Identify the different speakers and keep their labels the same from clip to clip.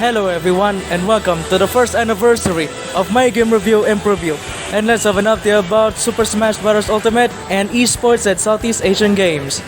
Speaker 1: Hello everyone and welcome to the first anniversary of my game review and preview. And let's have an update about Super Smash Bros. Ultimate and eSports at Southeast Asian Games.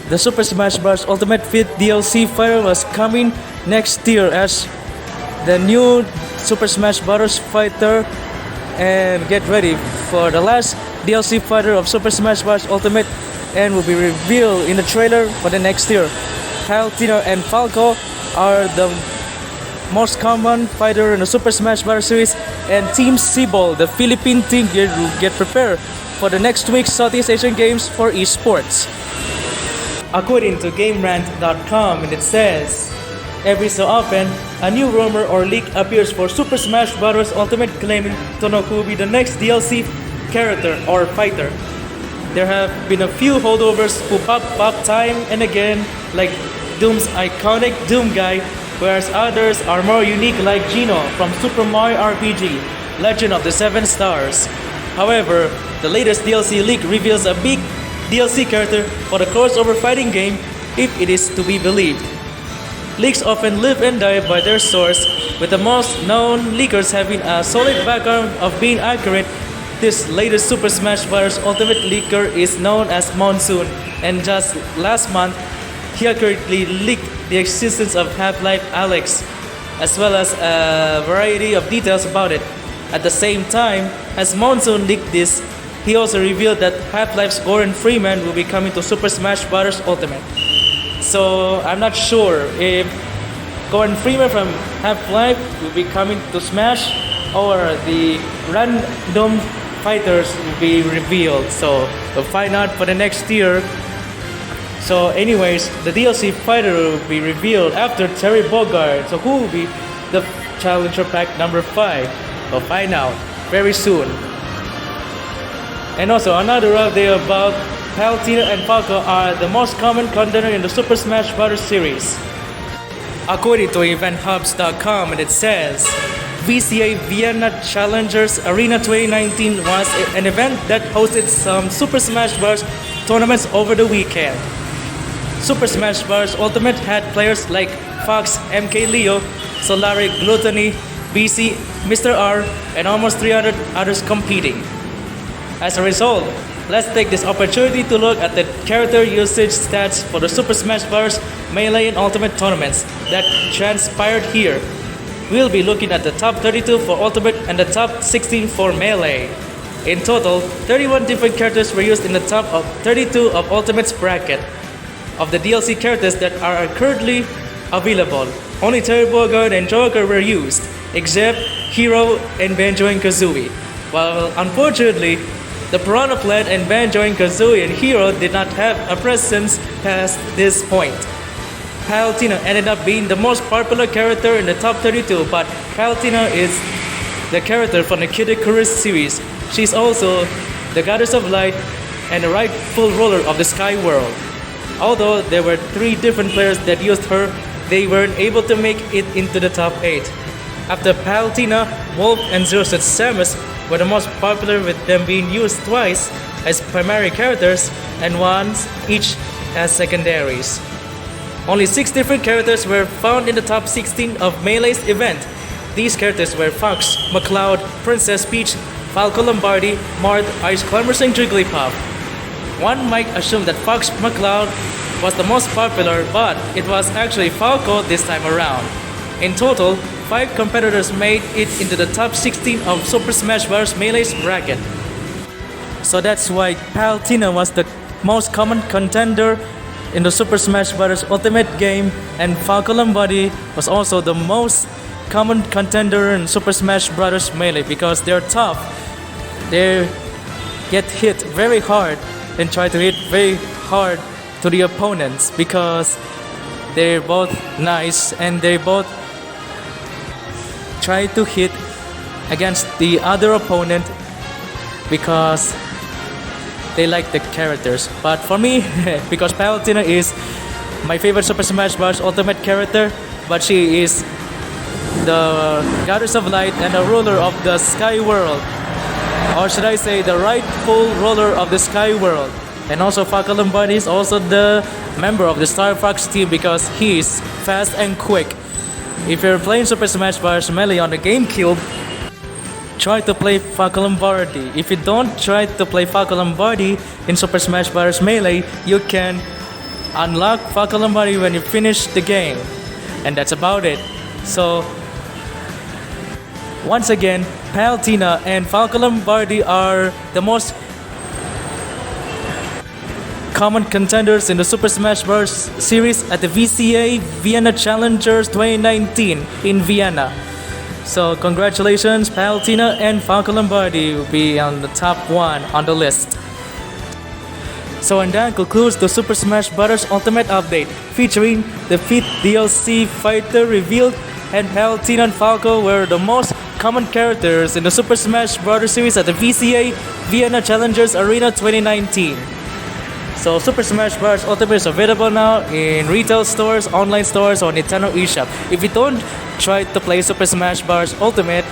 Speaker 1: The Super Smash Bros. Ultimate Fit DLC Fighter was coming next year as the new Super Smash Bros. Fighter, and get ready for the last DLC fighter of Super Smash Bros. Ultimate and will be revealed in the trailer for the next year. Palutena and Falco are the most common fighter in the Super Smash Bros. Series, and Team Cebol, the Philippine team, get prepared for the next week's Southeast Asian Games for eSports. According to GameRant.com, it says, every so often, a new rumor or leak appears for Super Smash Bros. Ultimate claiming to know who will be the next DLC character or fighter. There have been a few holdovers who pop up time and again, like Doom's iconic Doom guy, whereas others are more unique like Gino from Super Mario RPG, Legend of the Seven Stars. However, the latest DLC leak reveals a big DLC character for the crossover fighting game, if it is to be believed. Leaks often live and die by their source, with the most known leakers having a solid background of being accurate. This latest Super Smash Bros. Ultimate leaker is known as Monsoon, and just last month, he accurately leaked the existence of Half-Life Alyx, as well as a variety of details about it. At the same time, as Monsoon leaked this, he also revealed that Half-Life's Gordon Freeman will be coming to Super Smash Bros. Ultimate. So I'm not sure if Gordon Freeman from Half-Life will be coming to Smash, or the random fighters will be revealed. So we'll find out for the next year. So anyways, the DLC fighter will be revealed after Terry Bogard. So who will be the Challenger Pack number 5? We'll find out very soon. And also another update about Palutena and Falco are the most common contender in the Super Smash Bros. Series. According to EventHubs.com, it says, VCA Vienna Challengers Arena 2019 was an event that hosted some Super Smash Bros. Tournaments over the weekend. Super Smash Bros. Ultimate had players like Fox, MK Leo, Solari Gluttony, BC, Mr. R, and almost 300 others competing. As a result, let's take this opportunity to look at the character usage stats for the Super Smash Bros. Melee and Ultimate tournaments that transpired here. We'll be looking at the top 32 for Ultimate and the top 16 for Melee. In total, 31 different characters were used in the top of 32 of Ultimate's bracket. Of the DLC characters that are currently available, only Terry Bogard and Joker were used, except Hero and Banjo and Kazooie. While unfortunately, the Piranha Plant and Banjo and Kazooie and Hero did not have a presence past this point. Palutena ended up being the most popular character in the top 32, but Palutena is the character from the Kid Icarus series. She's also the Goddess of Light and the rightful ruler of the Sky World. Although there were 3 different players that used her, they weren't able to make it into the top 8. After Palutena, Wolf and Zero Suit Samus were the most popular, with them being used twice as primary characters and once each as secondaries. Only 6 different characters were found in the top 16 of Melee's event. These characters were Fox, McCloud, Princess Peach, Falco Lombardi, Marth, Ice Climbers, and Jigglypuff. One might assume that Fox McCloud was the most popular, but it was actually Falco this time around. In total, 5 competitors made it into the top 16 of Super Smash Bros. Melee's bracket. So that's why Palutena was the most common contender in the Super Smash Bros. Ultimate game, and Falco Lombardi was also the most common contender in Super Smash Bros. Melee because they're tough. They get hit very hard and try to hit very hard to the opponents because they're both nice and they both try to hit against the other opponent because they like the characters. But for me, because Palutena is my favorite Super Smash Bros. Ultimate character, but she is the Goddess of Light and the ruler of the Sky World, or should I say the rightful ruler of the Sky World. And also Falco Lombardi is also the member of the Star Fox team because he is fast and quick. If you're playing Super Smash Bros. Melee on the GameCube, try to play Falco Lombardi. If you don't try to play Falco Lombardi in Super Smash Bros. Melee, you can unlock Falco Lombardi when you finish the game. And that's about it. So, once again, Palutena and Falco Lombardi are the most common contenders in the Super Smash Bros. Series at the VCA Vienna Challengers 2019 in Vienna. So congratulations, Palutena and Falco Lombardi will be on the top one on the list. So and that concludes the Super Smash Bros. Ultimate update featuring the 5th DLC Fighter revealed, and Palutena and Falco were the most common characters in the Super Smash Bros. Series at the VCA Vienna Challengers Arena 2019. So Super Smash Bros. Ultimate is available now in retail stores, online stores, or Nintendo eShop. If you don't try to play Super Smash Bros. Ultimate,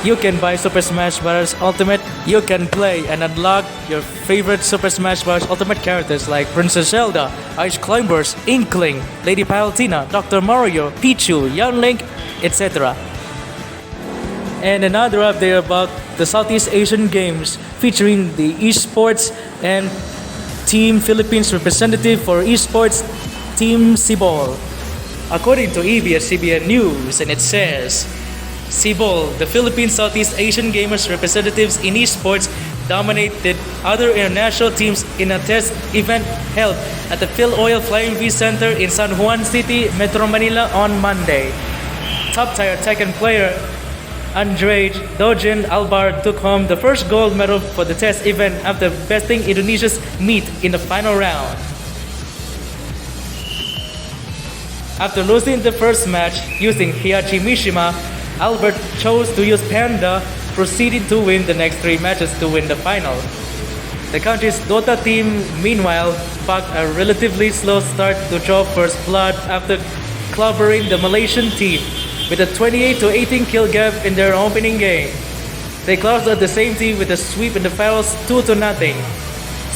Speaker 1: you can buy Super Smash Bros. Ultimate. You can play and unlock your favorite Super Smash Bros. Ultimate characters like Princess Zelda, Ice Climbers, Inkling, Lady Palutena, Dr. Mario, Pichu, Young Link, etc. And another update about the Southeast Asian Games featuring the eSports and Team Philippines representative for eSports, Team Cebol. According to ABS-CBN News, and it says, Cebol, the Philippine Southeast Asian Gamers representatives in eSports, dominated other international teams in a test event held at the Phil Oil Flying V Center in San Juan City, Metro Manila on Monday. Top-tier Tekken player Andre Dojen Albar took home the first gold medal for the test event after besting Indonesia's meet in the final round. After losing the first match using Heihachi Mishima, Albert chose to use Panda, proceeding to win the next 3 matches to win the final. The country's Dota team, meanwhile, backed a relatively slow start to draw first blood after clobbering the Malaysian team with a 28-18 kill gap in their opening game. They closed out the same team with a sweep in the finals 2-0.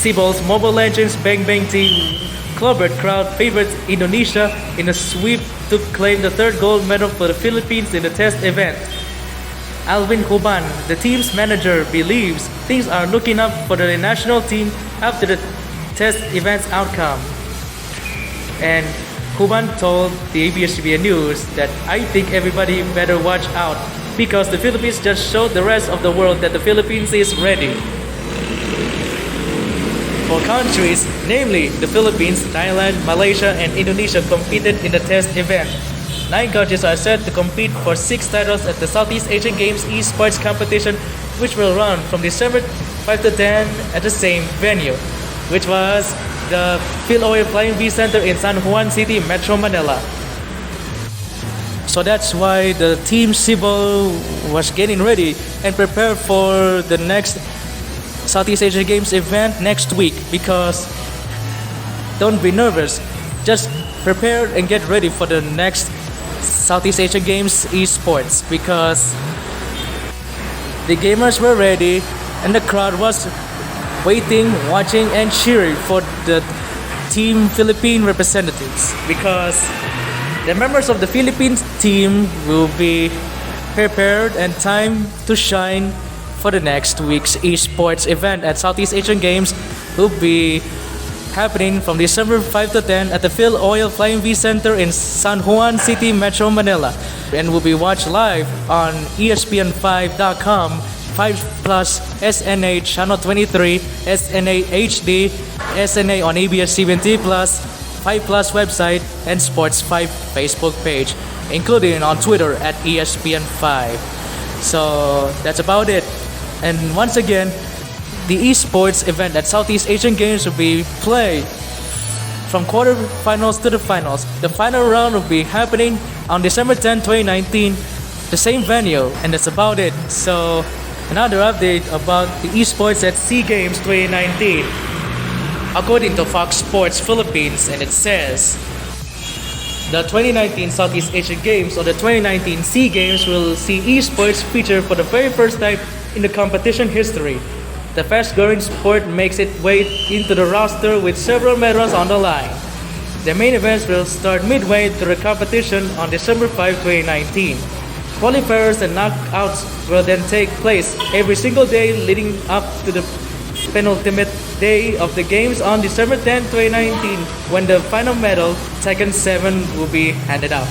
Speaker 1: Cebol's Mobile Legends Bang Bang team clobbered crowd favorites Indonesia in a sweep to claim the 3rd gold medal for the Philippines in the test event. Alvin Kuban, the team's manager, believes things are looking up for the national team after the test event's outcome. And Kuban told the ABS-CBN News that I think everybody better watch out because the Philippines just showed the rest of the world that the Philippines is ready. Four countries, namely the Philippines, Thailand, Malaysia, and Indonesia, competed in the test event. 9 countries are set to compete for 6 titles at the Southeast Asian Games eSports competition, which will run from December 5 to 10 at the same venue, which was the Phil Oil Flying V Center in San Juan City, Metro Manila. So that's why the Team Cebol was getting ready and prepared for the next Southeast Asian Games event next week, because don't be nervous, just prepare and get ready for the next Southeast Asian Games eSports, because the gamers were ready and the crowd was waiting, watching, and cheering for the Team Philippine representatives, because the members of the Philippines team will be prepared and time to shine for the next week's eSports event at Southeast Asian Games. Will be happening from December 5 to 10 at the Phil Oil Flying V Center in San Juan City, Metro Manila, and will be watched live on ESPN5.com, 5 Plus, SNA Channel 23, SNA HD, SNA on ABS-CBN TV Plus, 5 Plus website, and Sports 5 Facebook page, including on Twitter at ESPN5. So that's about it. And once again, the eSports event at Southeast Asian Games will be played from quarterfinals to the finals. The final round will be happening on December 10, 2019, the same venue, and that's about it. So another update about the eSports at SEA Games 2019. According to Fox Sports Philippines, and it says, the 2019 Southeast Asian Games or the 2019 SEA Games will see eSports feature for the very first time in the competition history. The fast-growing sport makes its way into the roster with several medals on the line. The main events will start midway through the competition on December 5, 2019. Qualifiers and knockouts will then take place every single day leading up to the penultimate day of the games on December 10, 2019, when the final medal, Tekken 7, will be handed out.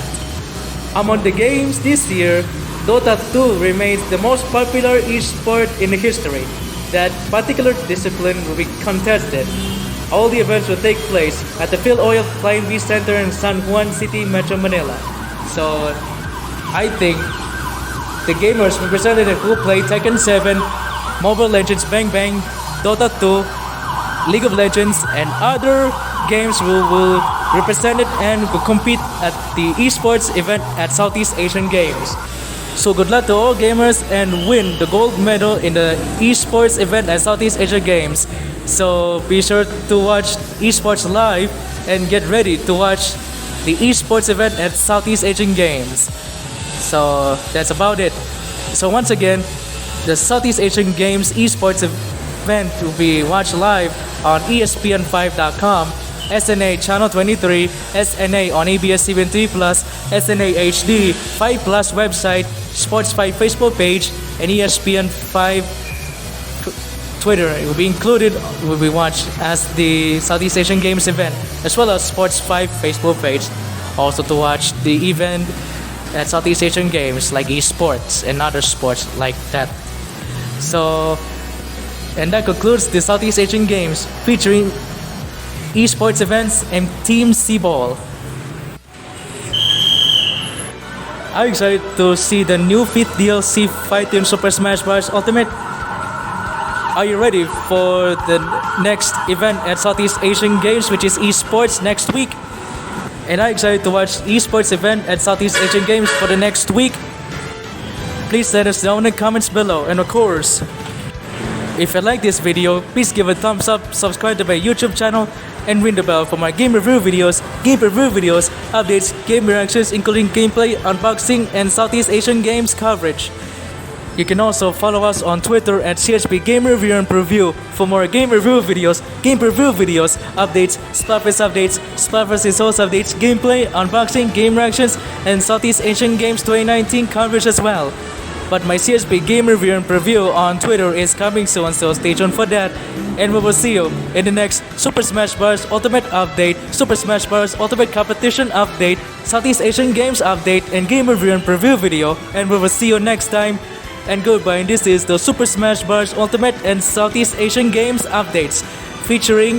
Speaker 1: Among the games this year, Dota 2 remains the most popular esport in history. That particular discipline will be contested. All the events will take place at the Phil Oil Flying V Center in San Juan City, Metro Manila. So, I think the gamers represented who play Tekken 7, Mobile Legends Bang Bang, Dota 2, League of Legends, and other games will represent it and will compete at the esports event at Southeast Asian Games. So good luck to all gamers and win the gold medal in the esports event at Southeast Asia Games. So be sure to watch esports live and get ready to watch the esports event at Southeast Asian Games. So that's about it. So once again, the Southeast Asian Games esports event will be watched live on ESPN5.com, SNA Channel 23, SNA on ABS-CBN3+, SNA HD, 5 Plus website, Sports 5 Facebook page, and ESPN5 Twitter. It will be included, will be watched as the Southeast Asian Games event, as well as Sports 5 Facebook page. Also to watch the event at Southeast Asian Games like esports and other sports like that. So, and that concludes the Southeast Asian Games featuring esports events and Team C-Ball. I'm excited to see the new 5th DLC Fighter in Super Smash Bros. Ultimate. Are you ready for the next event at Southeast Asian Games, which is esports next week? And I'm excited to watch esports event at Southeast Asian Games for the next week. Please let us know in the comments below. And of course, if you like this video, please give a thumbs up, subscribe to my YouTube channel, and ring the bell for my game review videos, updates, game reactions, including gameplay, unboxing, and Southeast Asian Games coverage. You can also follow us on Twitter at CSP Game Review and Preview for more game review videos, updates, Splatfest Souls updates, gameplay, unboxing, game reactions, and Southeast Asian Games 2019 coverage as well. But my CSP Game Review and Preview on Twitter is coming soon, so stay tuned for that. And we will see you in the next Super Smash Bros. Ultimate update, Super Smash Bros. Ultimate Competition update, Southeast Asian Games update, and Game Review and Preview video. And we will see you next time. And goodbye. And this is the Super Smash Bros. Ultimate and Southeast Asian Games updates, featuring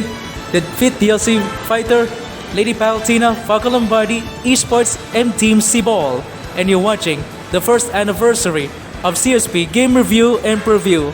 Speaker 1: the 5th DLC Fighter, Lady Palutena, Falco Lombardi, esports, and Team C-Ball. And you're watching the first anniversary of CSP Game Review and Preview.